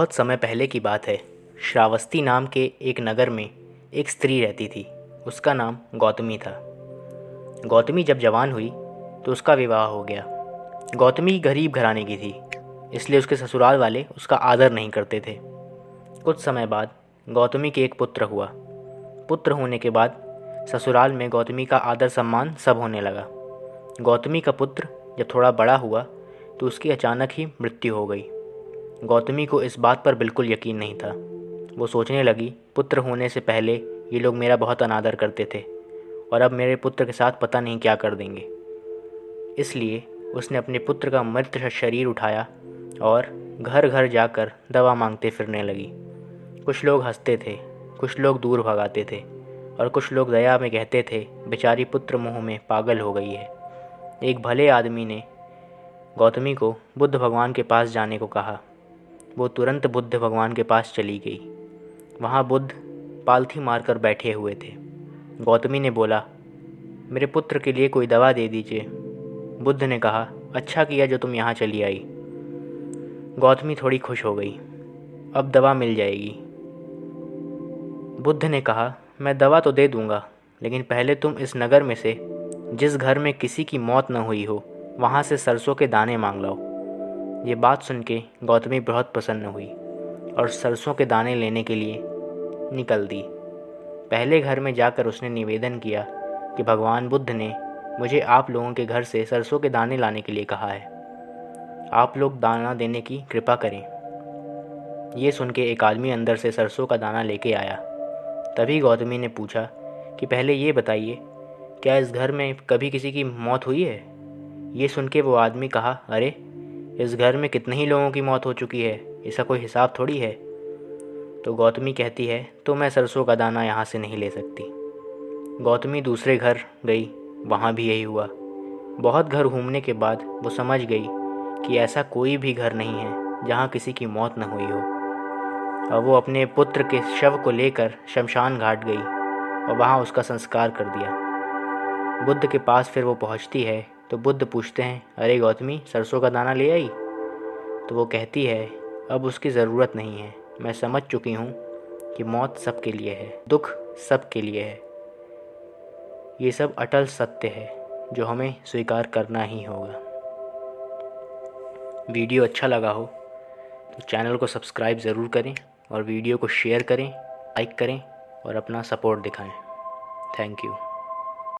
बहुत समय पहले की बात है। श्रावस्ती नाम के एक नगर में एक स्त्री रहती थी। उसका नाम गौतमी था। गौतमी जब जवान हुई तो उसका विवाह हो गया। गौतमी गरीब घराने की थी, इसलिए उसके ससुराल वाले उसका आदर नहीं करते थे। कुछ समय बाद गौतमी के एक पुत्र हुआ। पुत्र होने के बाद ससुराल में गौतमी का आदर सम्मान सब होने लगा। गौतमी का पुत्र जब थोड़ा बड़ा हुआ तो उसकी अचानक ही मृत्यु हो गई। गौतमी को इस बात पर बिल्कुल यकीन नहीं था। वो सोचने लगी, पुत्र होने से पहले ये लोग मेरा बहुत अनादर करते थे और अब मेरे पुत्र के साथ पता नहीं क्या कर देंगे। इसलिए उसने अपने पुत्र का मृत शरीर उठाया और घर घर जाकर दवा मांगते फिरने लगी। कुछ लोग हंसते थे, कुछ लोग दूर भगाते थे और कुछ लोग दया में कहते थे, बेचारी पुत्र मोह में पागल हो गई है। एक भले आदमी ने गौतमी को बुद्ध भगवान के पास जाने को कहा। वो तुरंत बुद्ध भगवान के पास चली गई। वहाँ बुद्ध पालथी मारकर बैठे हुए थे। गौतमी ने बोला, मेरे पुत्र के लिए कोई दवा दे दीजिए। बुद्ध ने कहा, अच्छा किया जो तुम यहाँ चली आई। गौतमी थोड़ी खुश हो गई, अब दवा मिल जाएगी। बुद्ध ने कहा, मैं दवा तो दे दूँगा, लेकिन पहले तुम इस नगर में से जिस घर में किसी की मौत न हुई हो वहाँ से सरसों के दाने मांग लाओ। ये बात सुन के गौतमी बहुत प्रसन्न हुई और सरसों के दाने लेने के लिए निकल दी। पहले घर में जाकर उसने निवेदन किया कि भगवान बुद्ध ने मुझे आप लोगों के घर से सरसों के दाने लाने के लिए कहा है। आप लोग दाना देने की कृपा करें। ये सुन के एक आदमी अंदर से सरसों का दाना लेके आया। तभी गौतमी ने पूछा कि पहले ये बताइए, क्या इस घर में कभी किसी की मौत हुई है? ये सुन के वो आदमी कहा, अरे इस घर में कितने ही लोगों की मौत हो चुकी है, इसका कोई हिसाब थोड़ी है। तो गौतमी कहती है, तो मैं सरसों का दाना यहाँ से नहीं ले सकती। गौतमी दूसरे घर गई, वहाँ भी यही हुआ। बहुत घर घूमने के बाद वो समझ गई कि ऐसा कोई भी घर नहीं है जहाँ किसी की मौत न हुई हो। और वो अपने पुत्र के शव को लेकर शमशान घाट गई और वहाँ उसका संस्कार कर दिया। बुद्ध के पास फिर वो पहुँचती है तो बुद्ध पूछते हैं, अरे गौतमी, सरसों का दाना ले आई? तो वो कहती है, अब उसकी ज़रूरत नहीं है। मैं समझ चुकी हूँ कि मौत सबके लिए है, दुख सबके लिए है। ये सब अटल सत्य है जो हमें स्वीकार करना ही होगा। वीडियो अच्छा लगा हो तो चैनल को सब्सक्राइब ज़रूर करें और वीडियो को शेयर करें, लाइक करें और अपना सपोर्ट दिखाएं। Thank you.